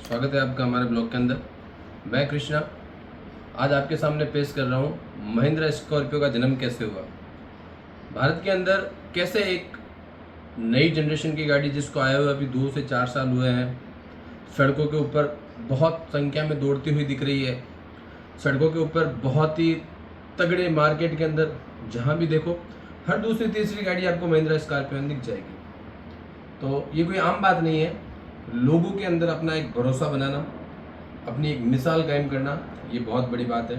स्वागत है आपका हमारे ब्लॉग के अंदर। मैं कृष्णा आज आपके सामने पेश कर रहा हूँ महिंद्रा स्कॉर्पियो का जन्म कैसे हुआ। भारत के अंदर कैसे एक नई जनरेशन की गाड़ी जिसको आए हुए अभी 2 से 4 साल हुए हैं, सड़कों के ऊपर बहुत संख्या में दौड़ती हुई दिख रही है। सड़कों के ऊपर बहुत ही तगड़े मार्केट के अंदर जहाँ भी देखो हर दूसरी तीसरी गाड़ी आपको महिंद्रा स्कॉर्पियो दिख जाएगी। तो ये कोई आम बात नहीं है। लोगों के अंदर अपना एक भरोसा बनाना, अपनी एक मिसाल कायम करना, ये बहुत बड़ी बात है।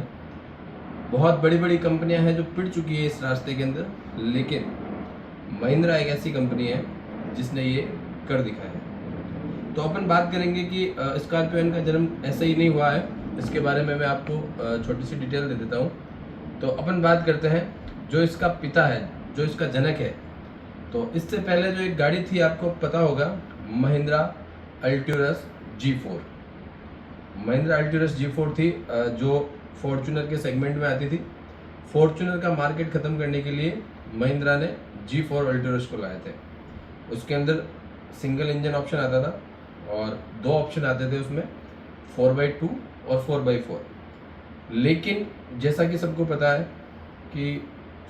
बहुत बड़ी बड़ी कंपनियां हैं जो पिट चुकी है इस रास्ते के अंदर, लेकिन महिंद्रा एक ऐसी कंपनी है जिसने ये कर दिखाया है। तो अपन बात करेंगे कि स्कॉर्पियो का जन्म ऐसे ही नहीं हुआ है, इसके बारे में मैं आपको छोटी सी डिटेल दे देता हूँ। तो अपन बात करते हैं जो इसका पिता है, जो इसका जनक है। तो इससे पहले जो एक गाड़ी थी आपको पता होगा, महिंद्रा अल्ट्यूरस G4। महिंद्रा अल्ट्यूरस G4 थी जो फॉर्च्यूनर के सेगमेंट में आती थी। फॉर्च्यूनर का मार्केट ख़त्म करने के लिए महिंद्रा ने G4 अल्ट्यूरस को लाए थे। उसके अंदर सिंगल इंजन ऑप्शन आता था और 2 ऑप्शन आते थे उसमें, 4x2 और 4x4। लेकिन जैसा कि सबको पता है कि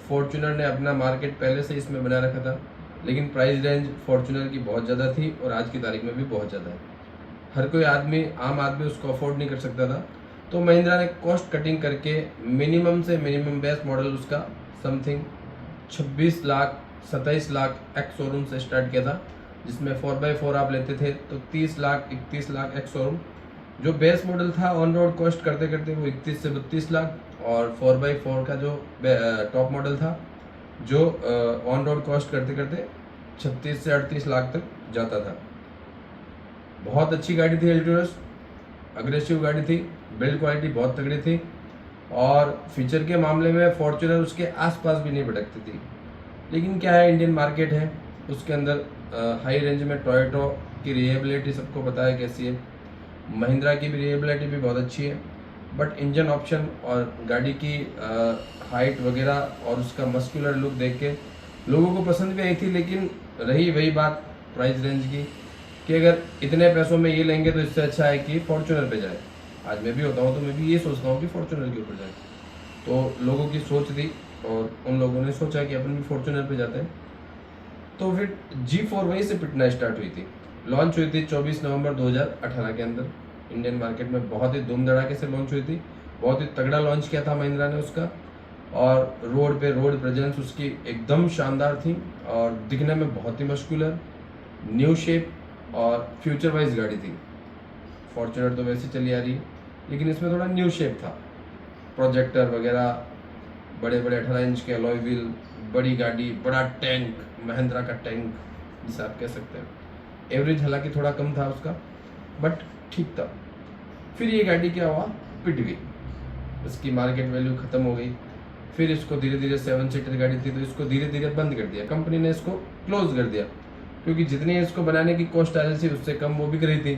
फॉर्च्यूनर ने अपना मार्केट पहले से इसमें बना रखा था, लेकिन प्राइस रेंज फॉर्च्यूनर की बहुत ज़्यादा थी और आज की तारीख में भी बहुत ज़्यादा है। हर कोई आम आदमी उसको अफोर्ड नहीं कर सकता था। तो महिंद्रा ने कॉस्ट कटिंग करके मिनिमम से मिनिमम बेस मॉडल उसका something 26 lakh 27 lakh ex showroom से स्टार्ट किया था, जिसमें 4x4 आप लेते थे तो 30 लाख 31 लाख एक्स शोरूम। जो बेस मॉडल था ऑन रोड कॉस्ट करते करते वो 31 से 32 लाख, और 4x4 का जो टॉप मॉडल था जो ऑन रोड कॉस्ट करते करते 36 से 38 लाख तक जाता था। बहुत अच्छी गाड़ी थी अल्ट्यूरस, अग्रेसिव गाड़ी थी, बिल्ड क्वालिटी बहुत तगड़ी थी और फीचर के मामले में फॉर्च्यूनर उसके आसपास भी नहीं भटकती थी। लेकिन क्या है, इंडियन मार्केट है, उसके अंदर हाई रेंज में टोयोटो की रिएबिलिटी सबको पता है कैसी है, महिंद्रा की भी रिएबिलिटी भी बहुत अच्छी है। बट इंजन ऑप्शन और गाड़ी की हाइट वगैरह और उसका मस्कुलर लुक देख के लोगों को पसंद भी आई थी। लेकिन रही वही बात प्राइस रेंज की कि अगर इतने पैसों में ये लेंगे तो इससे अच्छा है कि फॉर्च्यूनर पे जाए। आज मैं भी होता हूँ तो मैं भी ये सोचता हूँ कि फॉर्च्यूनर के ऊपर जाए। तो लोगों की सोच थी और उन लोगों ने सोचा कि अपन भी फॉर्च्यूनर पे जाते हैं। तो फिर G4 वहीं से पिटना स्टार्ट हुई थी। लॉन्च हुई थी 24 नवंबर 2018 के अंदर इंडियन मार्केट में। बहुत ही धूम धड़ाके से लॉन्च हुई थी, बहुत ही तगड़ा लॉन्च किया था महिंद्रा ने उसका। और रोड प्रेजेंस उसकी एकदम शानदार थी और दिखने में बहुत ही मस्कुलर, न्यू शेप और फ्यूचर वाइज गाड़ी थी। फॉर्च्यूनर तो वैसे चली आ रही है, लेकिन इसमें थोड़ा न्यू शेप था। प्रोजेक्टर वगैरह, बड़े बड़े 18 इंच के अलॉय व्हील, बड़ी गाड़ी, बड़ा टैंक, महिंद्रा का टैंक जिसे आप कह सकते हैं। एवरेज हालांकि थोड़ा कम था उसका, बट ठीक था। फिर ये गाड़ी क्या हुआ, पिट गई, इसकी मार्केट वैल्यू ख़त्म हो गई। फिर इसको धीरे धीरे 7 सीटर गाड़ी थी तो इसको धीरे धीरे बंद कर दिया, कंपनी ने इसको क्लोज कर दिया, क्योंकि जितनी इसको बनाने की कॉस्ट आ रही थी उससे कम वो बिक रही थी।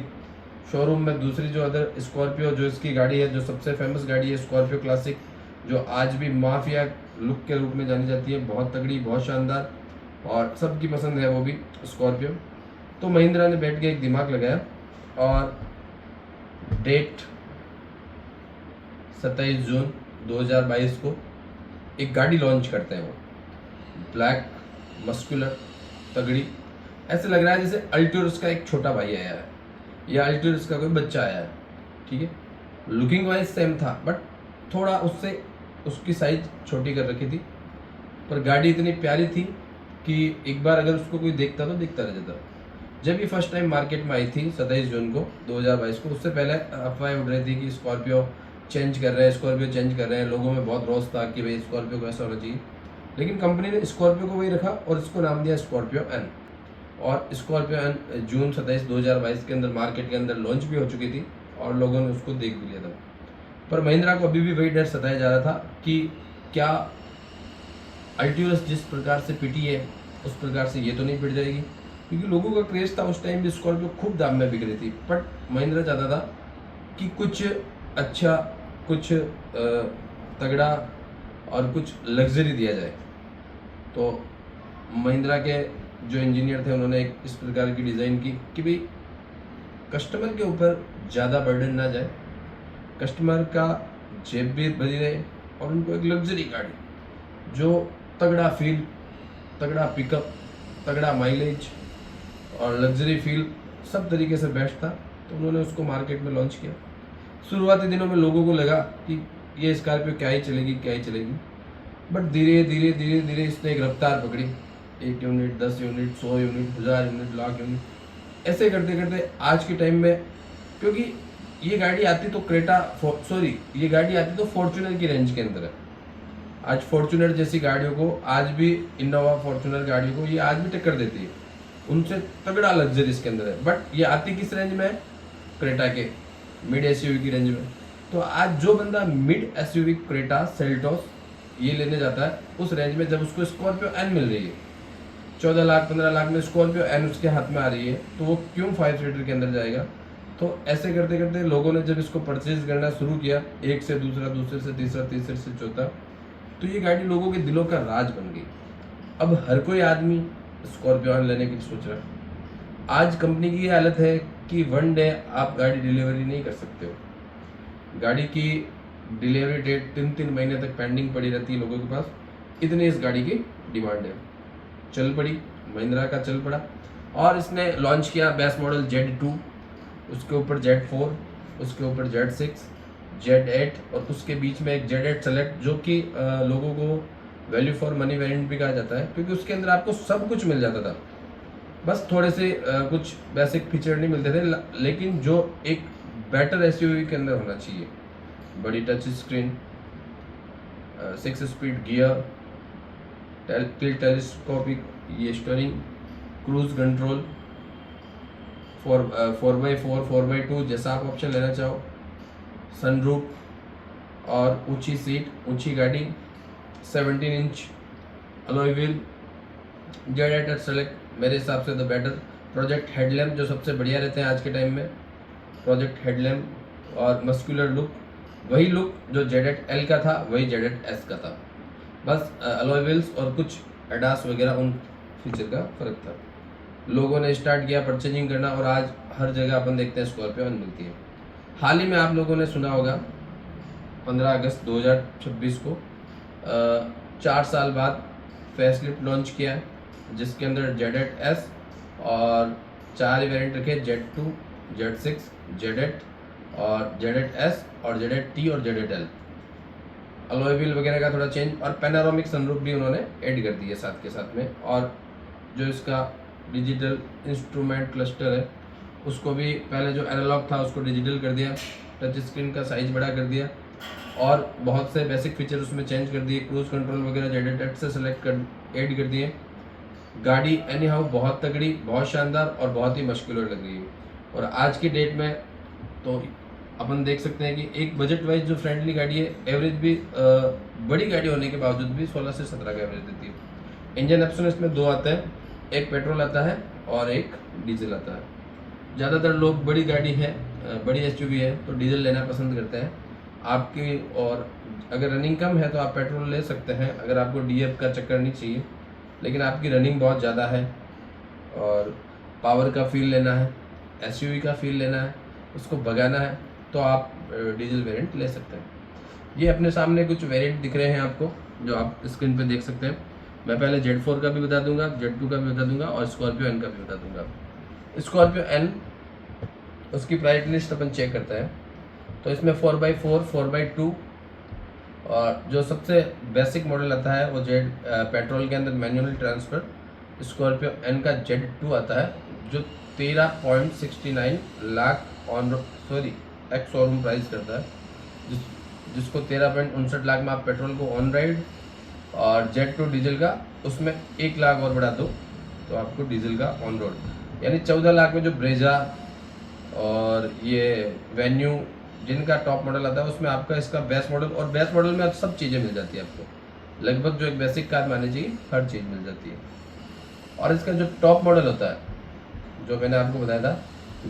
शोरूम में दूसरी जो अदर स्कॉर्पियो जो इसकी गाड़ी है, जो सबसे फेमस गाड़ी है स्कॉर्पियो क्लासिक, जो आज भी माफिया लुक के रूप में जानी जाती है, बहुत तगड़ी, बहुत शानदार और सबकी पसंद है वो भी स्कॉर्पियो। तो महिंद्रा ने बैठ के एक दिमाग लगाया और डेट 27 जून 2022 को एक गाड़ी लॉन्च करते हैं। वो ब्लैक, मस्कुलर, तगड़ी, ऐसे लग रहा है जैसे अल्ट्यूरस का एक छोटा भाई आया है या अल्ट्यूरस का कोई बच्चा आया है। ठीक है, लुकिंग वाइज सेम था बट थोड़ा उससे उसकी साइज छोटी कर रखी थी, पर गाड़ी इतनी प्यारी थी कि एक बार अगर उसको कोई देखता तो देखता रह जाता। जब ये फर्स्ट टाइम मार्केट में आई थी 27 जून को 2022 को, उससे पहले अफवाहें उड़ रही थी कि स्कॉर्पियो चेंज कर रहे हैं, स्कॉर्पियो चेंज कर रहे हैं। लोगों में बहुत रोष था कि भाई स्कॉर्पियो को ऐसा होना चाहिए, लेकिन कंपनी ने स्कॉर्पियो को वही रखा और इसको नाम दिया स्कॉर्पियो एन। और स्कॉर्पियो एन जून 27 2022 के अंदर मार्केट के अंदर लॉन्च भी हो चुकी थी और लोगों ने उसको देख भी लिया था। पर महिंद्रा को अभी भी वही डर सताया जा रहा था कि क्या अल्ट्यूरस जिस प्रकार से पिटी है उस प्रकार से ये तो नहीं पिट जाएगी, क्योंकि लोगों का क्रेज था उस टाइम भी, स्कॉर्पियो खूब दाम में बिक रही थी। बट महिंद्रा चाहता था कि कुछ अच्छा, कुछ तगड़ा और कुछ लग्जरी दिया जाए। तो महिंद्रा के जो इंजीनियर थे उन्होंने एक इस प्रकार की डिज़ाइन की कि भाई कस्टमर के ऊपर ज़्यादा बर्डन ना जाए, कस्टमर का जेब भी भरी रहे और उनको एक लग्जरी गाड़ी जो तगड़ा फील, तगड़ा पिकअप, तगड़ा माइलेज और लग्जरी फील सब तरीके से बेस्ट था, तो उन्होंने उसको मार्केट में लॉन्च किया। शुरुआती दिनों में लोगों को लगा कि ये स्कॉर्पियो क्या ही चलेगी, बट धीरे धीरे धीरे धीरे इसने एक रफ्तार पकड़ी। 1 unit, 10 unit, 100 unit, 1000 unit, lakh unit, ऐसे करते करते आज के टाइम में, क्योंकि ये गाड़ी आती तो ये गाड़ी आती तो फॉर्च्यूनर की रेंज के अंदर है। आज फॉर्च्यूनर जैसी गाड़ियों को, आज भी इनोवा फॉर्च्यूनर गाड़ियों को ये आज भी टक्कर देती है, उनसे तगड़ा लग्जरी इसके अंदर है। बट ये आती किस रेंज में है? क्रेटा के मिड एसयूवी की रेंज में। तो आज जो बंदा मिड एसयूवी क्रेटा सेल्टोस ये लेने जाता है उस रेंज में, जब उसको स्कॉर्पियो एन मिल रही है 14 लाख 15 लाख में, स्कॉर्पियो एन उसके हाथ में आ रही है, तो वो क्यों 5 सीटर के अंदर जाएगा? तो ऐसे करते करते लोगों ने जब इसको परचेज करना शुरू किया, एक से दूसरा, दूसरे से तीसरा, तीसरे से चौथा, तो ये गाड़ी लोगों के दिलों का राज बन गई। अब हर कोई आदमी स्कॉर्पियो एन लेने की सोच रहा है। आज कंपनी की ये हालत है कि 1 डे आप गाड़ी डिलीवरी नहीं कर सकते हो। गाड़ी की डिलीवरी डेट 3-3 महीने तक पेंडिंग पड़ी रहती है लोगों के पास, इतनी इस गाड़ी की डिमांड है। चल पड़ी, महिंद्रा का चल पड़ा, और इसने लॉन्च किया बेस मॉडल Z2, उसके ऊपर Z4, उसके ऊपर Z6, Z8 और उसके बीच में एक Z8 सेलेक्ट, जो कि लोगों को वैल्यू फॉर मनी वेरिएंट भी कहा जाता है, क्योंकि उसके अंदर आपको सब कुछ मिल जाता था, बस थोड़े से कुछ बेसिक फीचर नहीं मिलते थे, लेकिन जो एक बेटर एसयूवी के अंदर होना चाहिए। बड़ी touch screen, 6 speed gear, telescopic ये steering, cruise control, 4x4, 4x2 जैसा आप ऑप्शन लेना चाहो, सनरूफ और ऊंची सीट, ऊंची गाड़ी, 17 inch alloy wheel, Z8 select मेरे हिसाब से द बेटर। प्रोजेक्ट हेडलैम्प जो सबसे बढ़िया रहते हैं आज के टाइम में, प्रोजेक्ट हेडलैम्प और मस्कुलर लुक, वही लुक जो Z8L का था वही Z8S का था, बस अलॉय व्हील्स और कुछ एडास वगैरह उन फीचर का फर्क था। लोगों ने स्टार्ट किया परचेजिंग करना और आज हर जगह अपन देखते हैं स्कॉर्पियो एन मिलती है। हाल ही में आप लोगों ने सुना होगा 15 अगस्त 2026 को 4 साल बाद फेसलिफ्ट लॉन्च किया है, जिसके अंदर Z8S और 4 वेरिएंट रखे, Z2, Z6, Z8 और Z8S और Z8T और Z8L। अलॉय व्हील वगैरह का थोड़ा चेंज और पैनारोमिक सनरूफ भी उन्होंने ऐड कर दी है साथ के साथ में, और जो इसका डिजिटल इंस्ट्रूमेंट क्लस्टर है उसको भी, पहले जो एनालॉग था उसको डिजिटल कर दिया, टच स्क्रीन का साइज बड़ा कर दिया और बहुत से बेसिक फीचर उसमें चेंज कर दिए, क्रूज कंट्रोल वगैरह Z8 से सेलेक्ट कर ऐड कर दिए। गाड़ी एनी हाउ बहुत तगड़ी, बहुत शानदार और बहुत ही मस्कुलर लग रही है। और आज की डेट में तो अपन देख सकते हैं कि एक बजट वाइज जो फ्रेंडली गाड़ी है, एवरेज भी बड़ी गाड़ी होने के बावजूद भी 16 से 17 का एवरेज देती है। इंजन ऑप्शन इसमें 2 आते हैं, एक पेट्रोल आता है और एक डीजल आता है। ज़्यादातर लोग बड़ी गाड़ी है, बड़ी एसयूवी है तो डीजल लेना पसंद करते हैं आपकी, और अगर रनिंग कम है तो आप पेट्रोल ले सकते हैं, अगर आपको डीएफ का चक्कर नहीं चाहिए, लेकिन आपकी रनिंग बहुत ज़्यादा है और पावर का फील लेना है, एसयूवी का फील लेना है, उसको भगाना है, तो आप डीजल वेरिएंट ले सकते हैं। ये अपने सामने कुछ वेरिएंट दिख रहे हैं आपको, जो आप स्क्रीन पे देख सकते हैं। मैं पहले Z4 का भी बता दूंगा, Z2 का भी बता दूंगा और स्कॉर्पियो एन का भी बता दूंगा। स्कॉर्पियो एन, उसकी प्राइस लिस्ट अपन चेक करते हैं, तो इसमें 4x4, 4x2 और जो सबसे बेसिक मॉडल आता है वो पेट्रोल के अंदर मैनुअल ट्रांसफर स्कॉर्पियो एन का Z2 आता है, जो 13.69 लाख एक्स शोरूम प्राइस करता है, जिसको 13.59 लाख में आप पेट्रोल को ऑन राइड, और Z2 डीजल का उसमें 1 लाख और बढ़ा दो तो आपको डीजल का ऑन रोड, यानी 14 लाख में जो ब्रेजा और ये वेन्यू जिनका टॉप मॉडल आता है उसमें आपका इसका बेस मॉडल, और बेस मॉडल में अब सब चीज़ें मिल जाती है आपको, लगभग जो एक बेसिक कार मानी चाहिए हर चीज़ मिल जाती है। और इसका जो टॉप मॉडल होता है जो मैंने आपको बताया था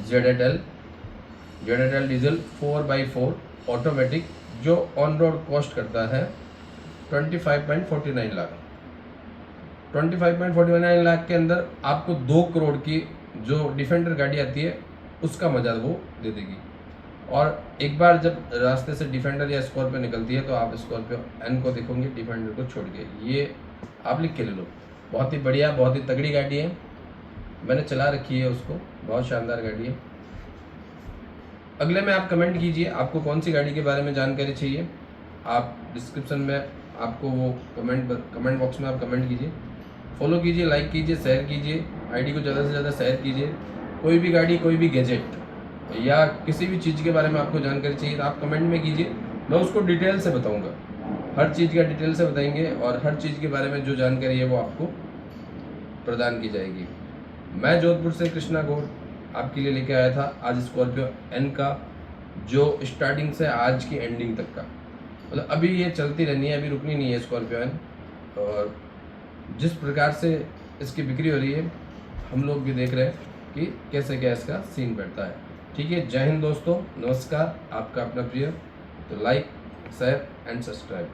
Z8L डीजल 4x4 ऑटोमेटिक, जो ऑन रोड कॉस्ट करता है 25.49 लाख। 25.49 लाख के अंदर आपको 2 करोड़ की जो डिफेंडर गाड़ी आती है उसका मज़ा वो दे देगी। और एक बार जब रास्ते से डिफेंडर या स्कॉर्पियो निकलती है तो आप स्कॉर्पियो एन को देखोगे डिफेंडर को छोड़ के। ये आप लिख के ले लो, बहुत ही बढ़िया, बहुत ही तगड़ी गाड़ी है, मैंने चला रखी है उसको, बहुत शानदार गाड़ी है। अगले में आप कमेंट कीजिए आपको कौन सी गाड़ी के बारे में जानकारी चाहिए। आप डिस्क्रिप्शन में आपको वो कमेंट बॉक्स में आप कमेंट कीजिए, फॉलो कीजिए, लाइक कीजिए, शेयर कीजिए, आईडी को ज़्यादा से ज़्यादा शेयर कीजिए। कोई भी गाड़ी, कोई भी गैजेट या किसी भी चीज़ के बारे में आपको जानकारी चाहिए तो आप कमेंट में कीजिए, मैं उसको डिटेल से बताऊंगा, हर चीज़ का डिटेल से बताएंगे और हर चीज़ के बारे में जो जानकारी है वो आपको प्रदान की जाएगी। मैं जोधपुर से कृष्णा गौर आपके लिए लेके आया था आज स्कॉर्पियो एन का, जो स्टार्टिंग से आज की एंडिंग तक का, मतलब अभी ये चलती रहनी है, अभी रुकनी नहीं है स्कॉर्पियो एन। और जिस प्रकार से इसकी बिक्री हो रही है हम लोग भी देख रहे हैं कि कैसे क्या इसका सीन बैठता है। ठीक है, जय हिंद दोस्तों, नमस्कार, आपका अपना प्रिय। तो लाइक, शेयर एंड सब्सक्राइब।